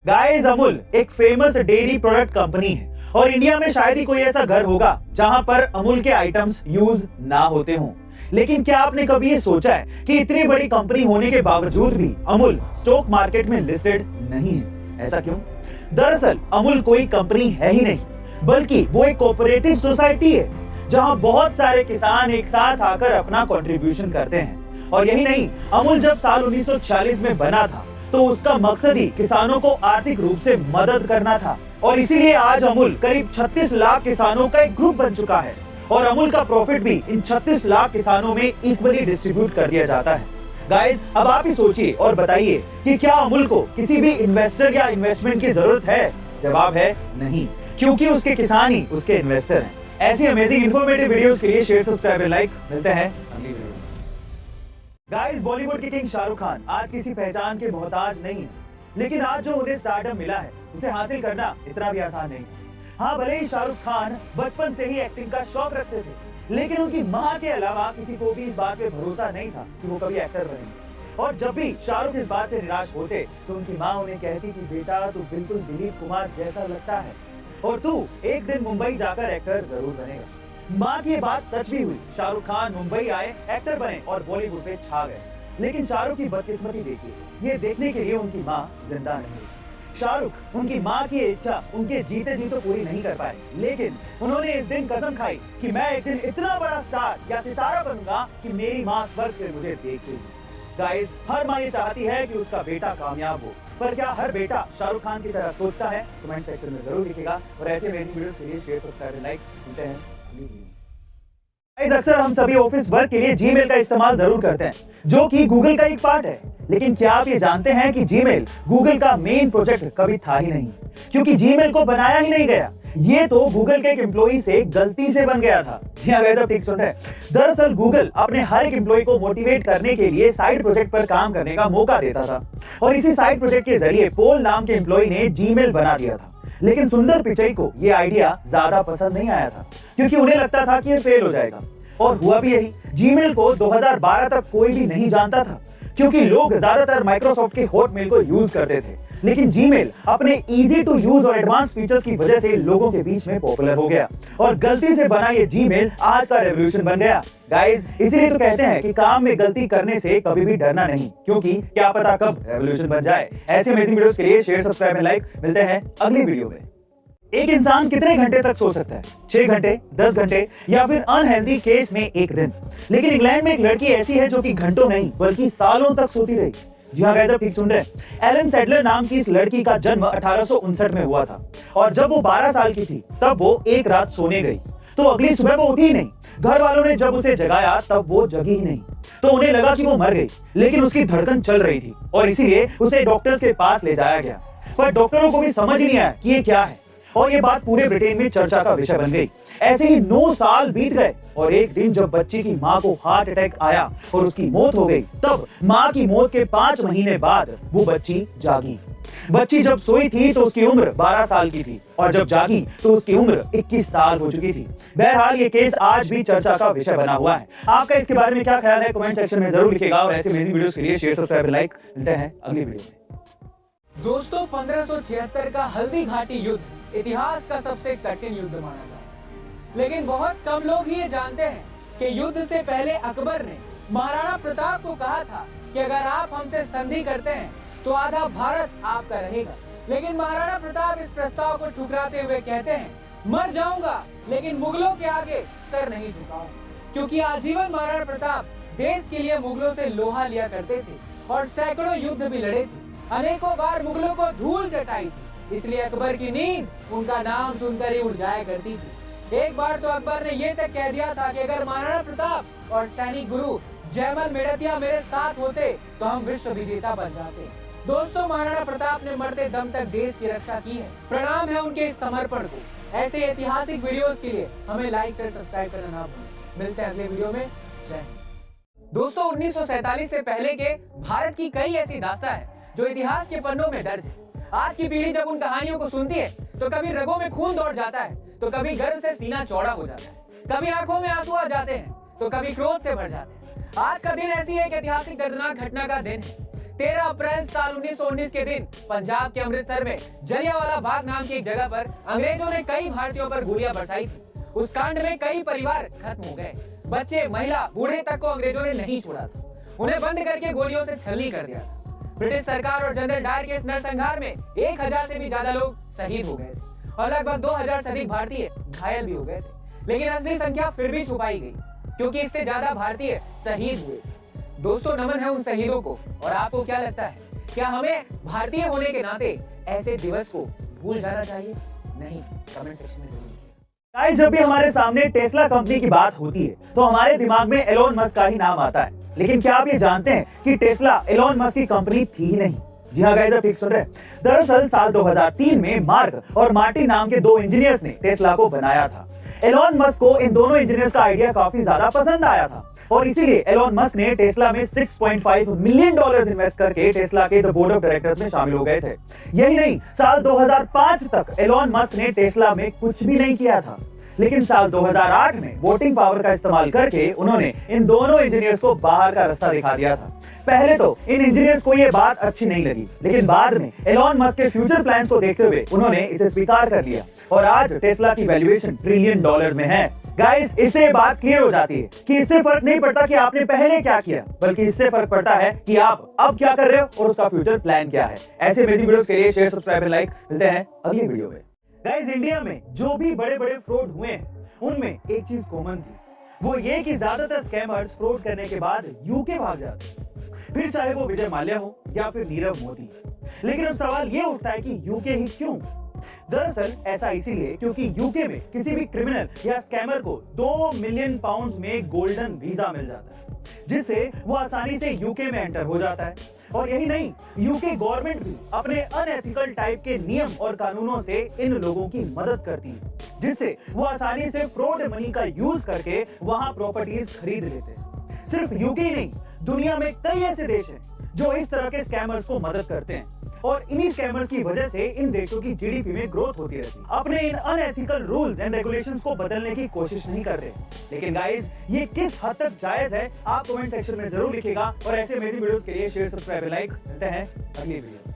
Guys, Amul एक famous dairy product company है और इंडिया में शायद ही कोई ऐसा घर होगा जहां पर अमूल के आइटम्स यूज ना होते हों। लेकिन क्या आपने कभी ये सोचा है कि इतनी बड़ी कंपनी होने के बावजूद भी अमूल स्टॉक मार्केट में लिस्टेड नहीं है? ऐसा क्यों? दरअसल अमूल कोई कंपनी है ही नहीं, बल्कि वो एक कोऑपरेटिव सोसाइटी है जहां बहुत सारे किसान एक साथ आकर अपना कंट्रीब्यूशन करते हैं। और यही नहीं, अमूल जब साल 1946 में बना था तो उसका मकसद ही किसानों को आर्थिक रूप से मदद करना था। और इसीलिए आज अमूल करीब 36 लाख किसानों का एक ग्रुप बन चुका है और अमूल का प्रॉफिट भी इन 36 लाख किसानों में इक्वली डिस्ट्रीब्यूट कर दिया जाता है। गाइस, अब आप ही सोचिए और बताइए कि क्या अमूल को किसी भी इन्वेस्टर या इन्वेस्टमेंट की जरूरत है? जवाब है नहीं, क्योंकि उसके किसान ही उसके इन्वेस्टर हैं। ऐसी अमेजिंग इन्फॉर्मेटिव वीडियोस के लिए शेयर, सब्सक्राइब एंड लाइक। मिलते हैं अगली वीडियो में। गाइस, बॉलीवुड के किंग शाहरुख खान आज किसी पहचान के मोहताज नहीं है, लेकिन आज जो उन्हें स्टारडम मिला है उसे हासिल करना इतना भी आसान नहीं। हाँ, भले ही शाहरुख खान बचपन से ही एक्टिंग का शौक रखते थे, लेकिन उनकी माँ के अलावा किसी को भी इस बात पे भरोसा नहीं था कि वो कभी एक्टर बनेंगे। और जब भी शाहरुख इस बात से निराश होते तो उनकी माँ उन्हें कहती कि बेटा, तू बिल्कुल दिलीप कुमार जैसा लगता है और तू एक दिन मुंबई जाकर एक्टर जरूर बनेगा। माँ की ये बात सच भी हुई। शाहरुख खान मुंबई आए, एक्टर बने और बॉलीवुड पे छा गए। लेकिन शाहरुख की बदकिस्मती देखिए, ये देखने के लिए उनकी माँ जिंदा नहीं। शाहरुख उनकी माँ की इच्छा उनके जीते जी तो पूरी नहीं कर पाए, लेकिन उन्होंने इस दिन कसम खाई कि मैं एक दिन इतना बड़ा स्टार या सितारा बनूंगा कि मेरी माँ स्वर्ग से मुझे देखेगी। गाइस, हर माँ ये चाहती है कि उसका बेटा कामयाब हो, पर क्या हर बेटा शाहरुख खान की तरह सोचता है? कमेंट सेक्शन में जरूर लिखिएगा और ऐसे अमेजिंग वीडियोस के लिए शेयर, सब्सक्राइब, लाइक। मिलते हैं अगली वीडियो में। अक्सर हम सभी ऑफिस वर्क के लिए जीमेल का इस्तेमाल जरूर करते हैं, जो कि गूगल का एक पार्ट है। लेकिन क्या आप ये जानते हैं कि जीमेल गूगल का मेन प्रोजेक्ट कभी था ही नहीं, क्योंकि जीमेल को बनाया ही नहीं गया। ये तो गूगल के एक एम्प्लॉई से गलती से बन गया था। ठीक सुन रहे हैं। दरअसल गूगल अपने हर एक एम्प्लॉई को मोटिवेट करने के लिए साइड प्रोजेक्ट पर काम करने का मौका देता था और इसी साइड प्रोजेक्ट के जरिए पॉल नाम के एम्प्लॉई ने जीमेल बना दिया था। लेकिन सुंदर पिचई को ये आइडिया ज्यादा पसंद नहीं आया था, क्योंकि उन्हें लगता था कि ये फेल हो जाएगा। और हुआ भी यही। जीमेल को 2012 तक कोई भी नहीं जानता था, क्योंकि लोग ज्यादातर माइक्रोसॉफ्ट के हॉटमेल को यूज करते थे। लेकिन जीमेल अपने इजी टू यूज और एडवांस फीचर्स की वजह से लोगों के बीच में पॉपुलर हो गया और गलती से बना ये जीमेल आज का रेवोल्यूशन बन गया। गाइस, इसीलिए तो कहते हैं कि काम में गलती करने से कभी भी डरना नहीं, क्योंकि क्या पता कब रेवोल्यूशन बन जाए। ऐसे अमेजिंग वीडियोस के लिए शेयर, सब्सक्राइब एंड लाइक। मिलते हैं अगली वीडियो में। एक इंसान कितने घंटे तक सो सकता है? 6 घंटे, 10 घंटे या फिर अनहेल्दी केस में 1 दिन। लेकिन इंग्लैंड में एक लड़की ऐसी है जो कि घंटों नहीं बल्कि सालों तक सोती रही। जी हाँ गाइस, ठीक सुन रहे हैं। एलन सैडलर नाम की इस लड़की का जन्म 1859 में हुआ था और जब वो 12 साल की थी तब वो एक रात सोने गई तो अगली सुबह वो उठी ही नहीं। घर वालों ने जब उसे जगाया तब वो जगी ही नहीं, तो उन्हें लगा कि वो मर गई, लेकिन उसकी धड़कन चल रही थी और इसीलिए उसे डॉक्टर्स के पास ले जाया गया। पर डॉक्टरों को भी समझ नहीं आया कि ये क्या है और ये बात पूरे ब्रिटेन में चर्चा का विषय बन गई। ऐसे ही 9 साल बीत गए और एक दिन जब बच्ची की माँ को हार्ट अटैक आया और उसकी मौत हो गई, तब माँ की मौत के 5 महीने बाद वो बच्ची जागी। बच्ची जब सोई थी तो उसकी उम्र 12 साल की थी और जब जागी तो उसकी उम्र 21 साल हो चुकी थी। बहरहाल ये केस आज भी चर्चा का विषय बना हुआ है। आपका इसके बारे में क्या ख्याल है? कमेंट सेक्शन में जरूर लिखिएगा और ऐसे अमेजिंग वीडियोस के लिए शेयर, सब्सक्राइब, लाइक। मिलते हैं अगली वीडियो में। दोस्तों, 1576 का हल्दी घाटी युद्ध इतिहास का सबसे कठिन युद्ध माना जाता है, लेकिन बहुत कम लोग ही ये जानते हैं कि युद्ध से पहले अकबर ने महाराणा प्रताप को कहा था कि अगर आप हमसे संधि करते हैं तो आधा भारत आपका रहेगा। लेकिन महाराणा प्रताप इस प्रस्ताव को ठुकराते हुए कहते हैं, मर जाऊंगा लेकिन मुगलों के आगे सर नहीं झुकाऊंगा। क्योंकि आजीवन महाराणा प्रताप देश के लिए मुगलों से लोहा लिया करते थे और सैकड़ों युद्ध भी लड़े थे, अनेकों बार मुगलों को धूल चटाई थी, इसलिए अकबर की नींद उनका नाम सुनकर ही उड़ जाया करती थी। एक बार तो अकबर ने ये तक कह दिया था कि अगर महाराणा प्रताप और सैनिक गुरु जयमल मेड़तिया मेरे साथ होते तो हम विश्व विजेता बन जाते। दोस्तों, महाराणा प्रताप ने मरते दम तक देश की रक्षा की है। प्रणाम है उनके इस समर्पण को। ऐसे ऐतिहासिक वीडियोस के लिए हमें लाइक, शेयर, सब्सक्राइब करना ना भूलें। मिलते हैं अगले वीडियो में। जय हिंद। दोस्तों, 1947 से पहले के भारत की कई ऐसी दास्तां हैं जो इतिहास के पन्नों में दर्ज है। आज की पीढ़ी जब उन कहानियों को सुनती है तो कभी रगों में खून दौड़ जाता है, तो कभी गर्व से सीना चौड़ा हो जाता है, कभी आंखों में आंसू आ जाते हैं, तो कभी क्रोध से भर जाते हैं। आज का दिन ऐसी एक ऐतिहासिक दर्दनाक घटना का दिन है। 13 अप्रैल साल 1919 के दिन पंजाब के अमृतसर में जलियांवाला बाग नाम की एक जगह पर अंग्रेजों ने कई भारतीयों पर गोलियां बरसाई थी। उस कांड में कई परिवार खत्म हो गए। बच्चे, महिला, बूढ़े तक को अंग्रेजों ने नहीं छोड़ा था। उन्हें बंद करके गोलियों से छलनी कर दिया था। ब्रिटिश सरकार और जनरल डायर के इस नरसंहार में 1000 से भी ज्यादा लोग शहीद हो गए थे और लगभग 2000 से अधिक भारतीय घायल भी हो गए थे। लेकिन असली संख्या फिर भी छुपाई गई, क्योंकि इससे ज्यादा भारतीय शहीद हुए। दोस्तों, नमन है उन शहीदों को। और आपको क्या लगता है, क्या हमें भारतीय होने के नाते ऐसे दिवस को भूल जाना चाहिए? नहीं, कमेंट सेक्शन में जरूर। गाइस, जब भी हमारे सामने टेस्ला कंपनी की बात होती है तो हमारे दिमाग में एलोन मस्क का ही नाम आता है। लेकिन क्या आप ये जानते हैं कि टेस्ला एलोन मस्क की कंपनी थी ही नहीं? जी हाँ गाइस, आप ठीक सुन रहे हैं। दरअसल साल 2003 में मार्क और मार्टिन नाम के 2 इंजीनियर्स ने टेस्ला को बनाया था। एलोन मस्क को इन दोनों इंजीनियर्स का आइडिया काफी ज्यादा पसंद आया था और इसीलिए एलोन मस्क ने टेस्ला में $6.5 मिलियन इन्वेस्ट करके टेस्ला के बोर्ड ऑफ डायरेक्टर्स में शामिल हो गए थे। यही नहीं, साल 2005 तक एलोन मस्क ने टेस्ला में कुछ भी नहीं किया था। लेकिन साल 2008 में वोटिंग पावर का इस्तेमाल करके उन्होंने इन दोनों इंजीनियर्स को बाहर का रास्ता दिखा दिया था। पहले तो इन इंजीनियर्स को ये बात अच्छी नहीं लगी, लेकिन बाद में एलोन मस्क के फ्यूचर प्लान्स को देखते हुए उन्होंने इसे स्वीकार कर लिया और आज टेस्ला की वैल्यूएशन $1 ट्रिलियन में है। गाइस, इससे ये बात क्लियर हो जाती है कि इससे फर्क नहीं पड़ता कि आपने पहले क्या किया, बल्कि इससे फर्क पड़ता है कि आप अब क्या कर रहे हो और उसका फ्यूचर प्लान क्या है। ऐसे अमेजिंग वीडियोस के लिए शेयर, सब्सक्राइब एंड लाइक। मिलते हैं अगली वीडियो में। गाइस, इंडिया में जो भी बड़े-बड़े फ्रॉड हुए हैं उनमें एक चीज कॉमन थी, वो ये कि ज्यादातर स्कैमर्स फ्रॉड करने के बाद यूके भाग जाते, फिर चाहे वो विजय माल्या हो या फिर नीरव मोदी। लेकिन अब सवाल ये उठता है कि यूके ही क्यों? दरअसल ऐसा इसीलिए क्योंकि यूके में किसी भी क्रिमिनल या स्कैमर को 2 मिलियन पाउंड में गोल्डन वीजा मिल जाता है, जिससे वो आसानी से यूके में एंटर हो जाता है। और यही नहीं, यूके गवर्नमेंट भी अपने अनएथिकल टाइप के नियम और कानूनों से इन लोगों की मदद करती है, जिससे वो आसानी से फ्रॉड मनी का यूज करके वहां प्रॉपर्टीज खरीद लेते हैं। सिर्फ यूके ही नहीं, दुनिया में कई ऐसे देश हैं जो इस तरह के स्कैमर्स को मदद करते हैं और इन्हीं स्कैमर्स की वजह से इन देशों की जीडीपी में ग्रोथ होती रहती है। अपने इन अनएथिकल रूल्स एंड रेगुलेशंस को बदलने की कोशिश नहीं कर रहे। लेकिन गाइस, ये किस हद तक जायज है, आप कमेंट सेक्शन में जरूर लिखिएगा और ऐसे अमेजिंग वीडियोस के लिए शेयर, सब्सक्राइब, लाइक। मिलते हैं अगली वीडियो।